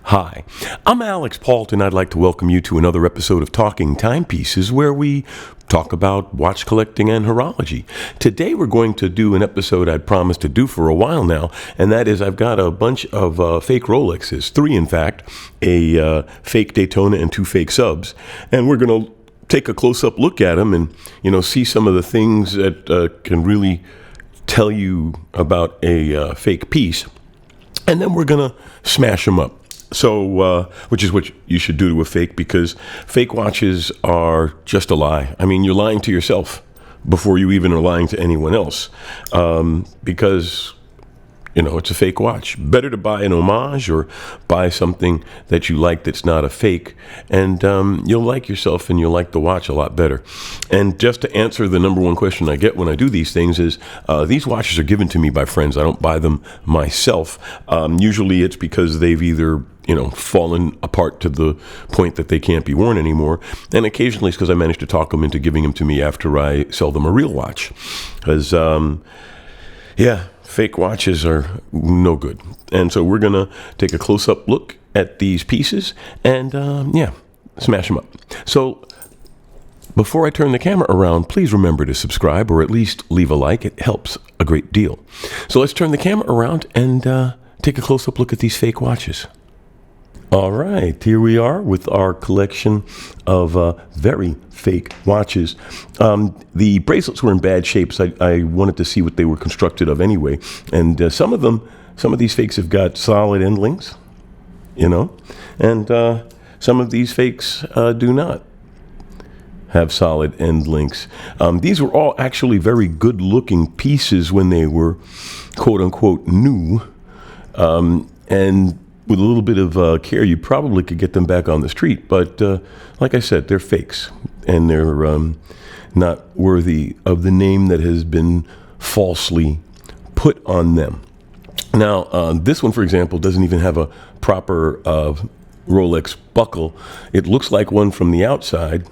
Hi, I'm Alex Pault, and I'd like to welcome you to another episode of Talking Timepieces, where we talk about watch collecting and horology. Today we're going to do an episode I'd promised to do for a while now, and that is I've got a bunch of fake Rolexes, 3 in fact, a fake Daytona and 2 fake subs, and we're going to take a close-up look at them and, see some of the things that can really tell you about a fake piece, and then we're going to smash them up. So, which is what you should do to a fake, because fake watches are just a lie. I mean, you're lying to yourself before you even are lying to anyone else, because, it's a fake watch. Better to buy an homage or buy something that you like that's not a fake, and you'll like yourself and you'll like the watch a lot better. And just to answer the number one question I get when I do these things is, these watches are given to me by friends. I don't buy them myself. Usually it's because they've either fallen apart to the point that they can't be worn anymore. And occasionally it's because I managed to talk them into giving them to me after I sell them a real watch. Because, fake watches are no good. And so we're going to take a close-up look at these pieces and, smash them up. So before I turn the camera around, please remember to subscribe or at least leave a like. It helps a great deal. So let's turn the camera around and take a close-up look at these fake watches. All right, here we are with our collection of very fake watches. The bracelets were in bad shape, so I wanted to see what they were constructed of anyway. And some of these fakes have got solid end links, and some of these fakes do not have solid end links. These were all actually very good-looking pieces when they were quote-unquote new, and with a little bit of care, you probably could get them back on the street. But like I said, they're fakes, and they're not worthy of the name that has been falsely put on them. Now, this one, for example, doesn't even have a proper Rolex buckle. It looks like one from the outside,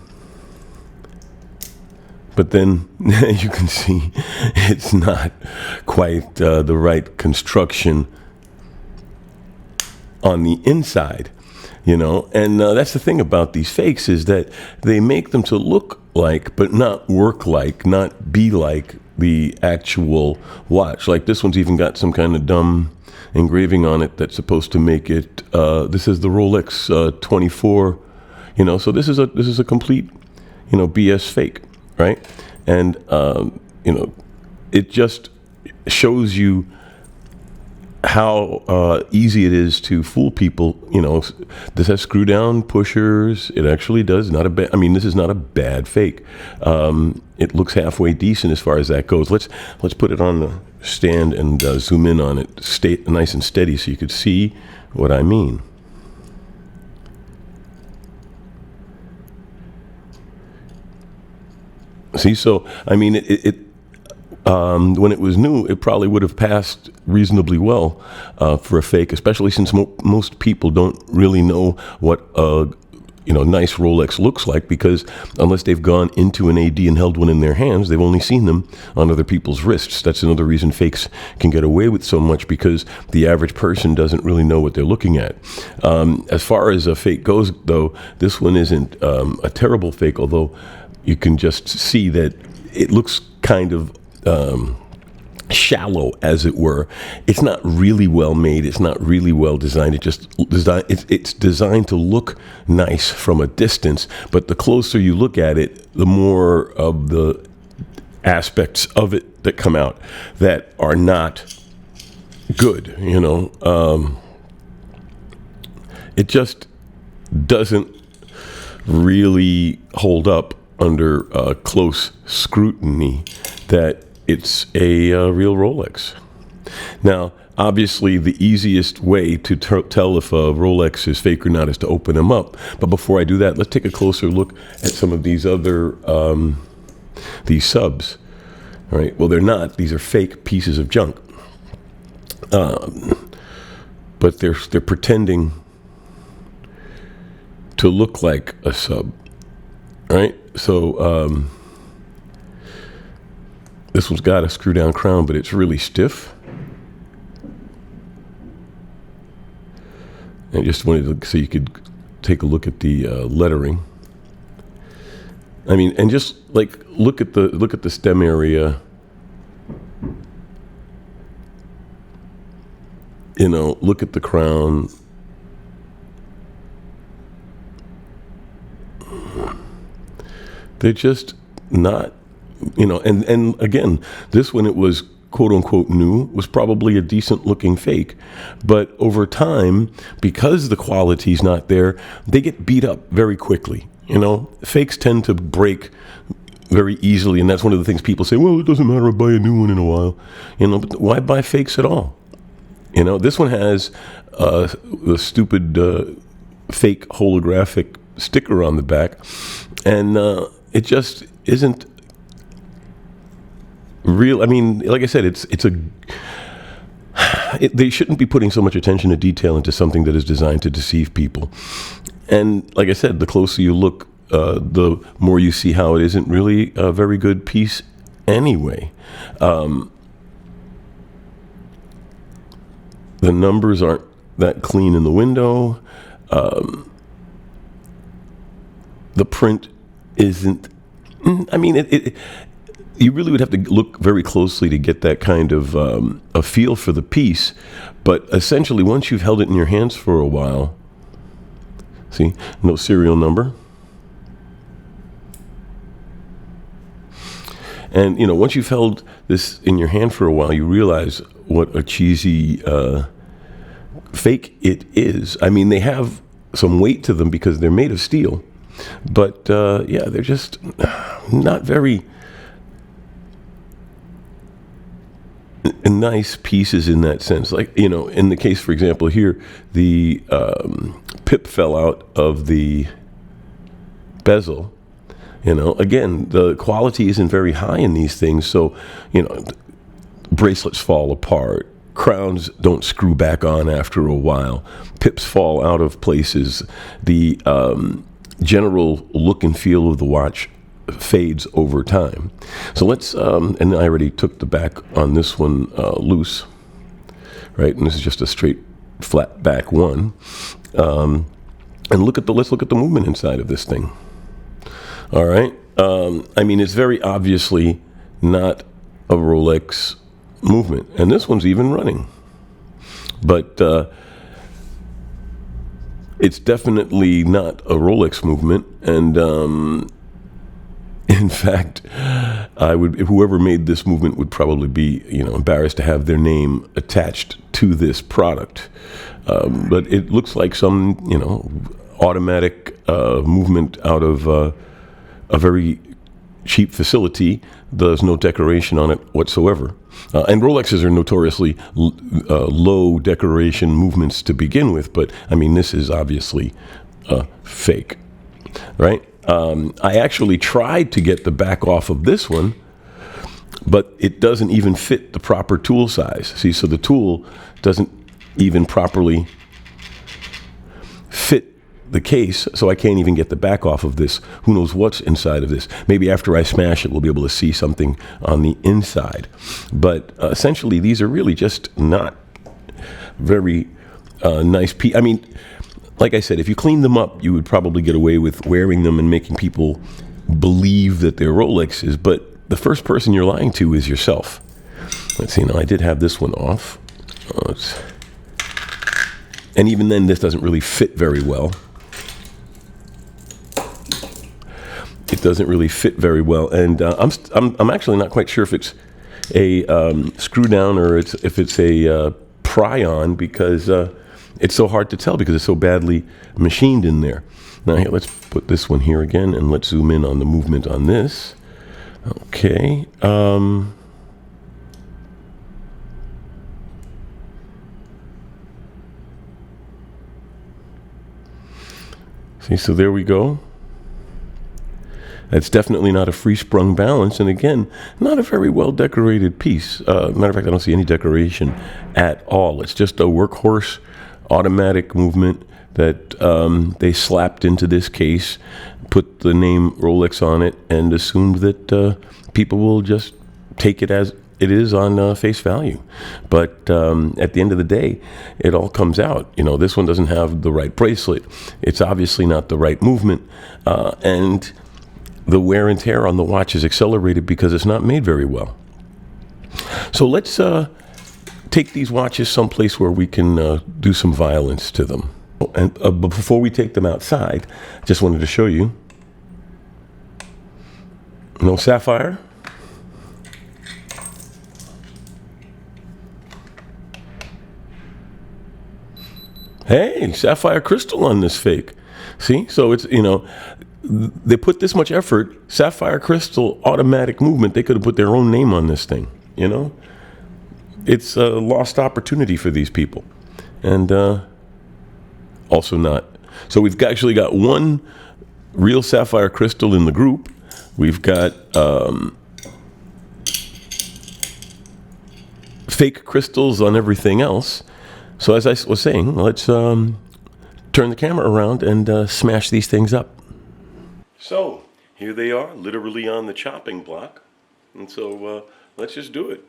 but then you can see it's not quite the right construction on the inside, and that's the thing about these fakes, is that they make them to look like, but not work like, not be like the actual watch. Like this one's even got some kind of dumb engraving on it that's supposed to make it, this is the Rolex 24, so this is a complete, BS fake, right? And, it just shows you how easy it is to fool people. This has screw down pushers. It actually does. This is not a bad fake. It looks halfway decent as far as that goes. Let's put it on the stand and zoom in on it, stay nice and steady, so you could see what I mean. See, so when it was new, it probably would have passed reasonably well for a fake, especially since most people don't really know what a nice Rolex looks like, because unless they've gone into an AD and held one in their hands, they've only seen them on other people's wrists. That's another reason fakes can get away with so much, because the average person doesn't really know what they're looking at. As far as a fake goes, though, this one isn't a terrible fake, although you can just see that it looks kind of shallow, as it were. It's not really well made. It's not really well designed. It's designed to look nice from a distance, but the closer you look at it, the more of the aspects of it that come out that are not good. It just doesn't really hold up under close scrutiny that it's a real Rolex. Now, obviously, the easiest way to tell if a Rolex is fake or not is to open them up. But before I do that, let's take a closer look at some of these other these subs. All right. Well, they're not. These are fake pieces of junk. But they're pretending to look like a sub. All right. So this one's got a screw down crown, but it's really stiff. I just wanted to, so you could take a look at the lettering. I mean, and just like look at the stem area. You know, look at the crown. They're just not, you know, and again, this, when it was quote unquote new, was probably a decent looking fake. But over time, because the quality's not there, they get beat up very quickly. You know, fakes tend to break very easily, and that's one of the things people say, well, it doesn't matter, I'll buy a new one in a while. You know, but why buy fakes at all? You know, this one has the stupid fake holographic sticker on the back, and it just isn't real. I mean, like I said, they shouldn't be putting so much attention to detail into something that is designed to deceive people. And like I said, the closer you look, the more you see how it isn't really a very good piece anyway. The numbers aren't that clean in the window. The print isn't, I mean, you really would have to look very closely to get that kind of a feel for the piece. But essentially, once you've held it in your hands for a while, see, no serial number. And, you know, once you've held this in your hand for a while, you realize what a cheesy fake it is. I mean, they have some weight to them because they're made of steel. But, yeah, they're just not very nice pieces in that sense. Like, you know, in the case, for example, here, the pip fell out of the bezel. You know, again, the quality isn't very high in these things. So, you know, bracelets fall apart. Crowns don't screw back on after a while. Pips fall out of places. The general look and feel of the watch fades over time. So let's, and I already took the back on this one loose, right? And this is just a straight flat back one. And let's look at the movement inside of this thing. All right. I mean, it's very obviously not a Rolex movement, and this one's even running. But it's definitely not a Rolex movement, and in fact, whoever made this movement would probably be, you know, embarrassed to have their name attached to this product. But it looks like some, you know, automatic movement out of a very cheap facility. There's no decoration on it whatsoever. And Rolexes are notoriously low decoration movements to begin with, but I mean, this is obviously fake, right? I actually tried to get the back off of this one, but it doesn't even fit the proper tool size. See, so the tool doesn't even properly fit the case, so I can't even get the back off of this. Who knows what's inside of this? Maybe after I smash it, we'll be able to see something on the inside. But essentially, these are really just not very nice pieces. I mean, like I said, if you clean them up, you would probably get away with wearing them and making people believe that they're Rolexes. But the first person you're lying to is yourself. Let's see. Now, I did have this one off. And even then, this doesn't really fit very well. It doesn't really fit very well, and I'm actually not quite sure if it's a screw down or if it's a pry on, because it's so hard to tell because it's so badly machined in there. Now here, let's put this one here again, and let's zoom in on the movement on this. Okay. See, so there we go. That's definitely not a free-sprung balance, and again, not a very well-decorated piece. Matter of fact, I don't see any decoration at all. It's just a workhorse automatic movement that they slapped into this case, put the name Rolex on it and assumed that people will just take it as it is on face value. But at the end of the day, it all comes out. This one doesn't have the right bracelet. It's obviously not the right movement. And the wear and tear on the watch is accelerated because it's not made very well. So let's take these watches someplace where we can do some violence to them. And but before we take them outside, I just wanted to show you. No sapphire. Hey, sapphire crystal on this fake. See? So it's, they put this much effort, sapphire crystal, automatic movement. They could have put their own name on this thing, It's a lost opportunity for these people. And also not. So we've actually got one real sapphire crystal in the group. We've got fake crystals on everything else. So as I was saying, let's turn the camera around and smash these things up. So here they are, literally on the chopping block. And so let's just do it.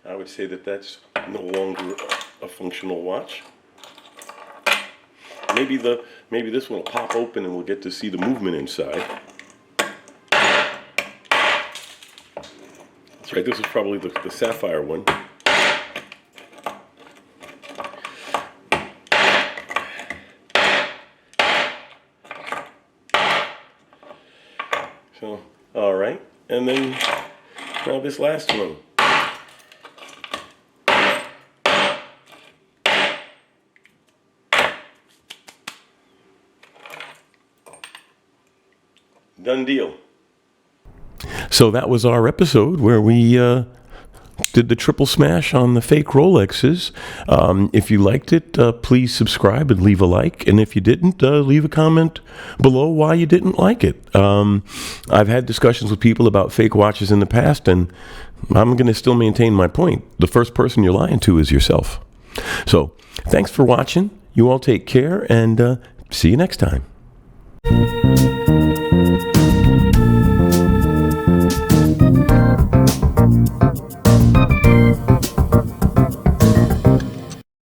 I would say that that's no longer a functional watch. Maybe this one will pop open and we'll get to see the movement inside. That's right, this is probably the sapphire one. So, all right, and then now this last one. Done deal. So that was our episode where we did the triple smash on the fake Rolexes. If you liked it, please subscribe and leave a like. And if you didn't, leave a comment below why you didn't like it. I've had discussions with people about fake watches in the past, and I'm going to still maintain my point. The first person you're lying to is yourself. So thanks for watching. You all take care, and see you next time.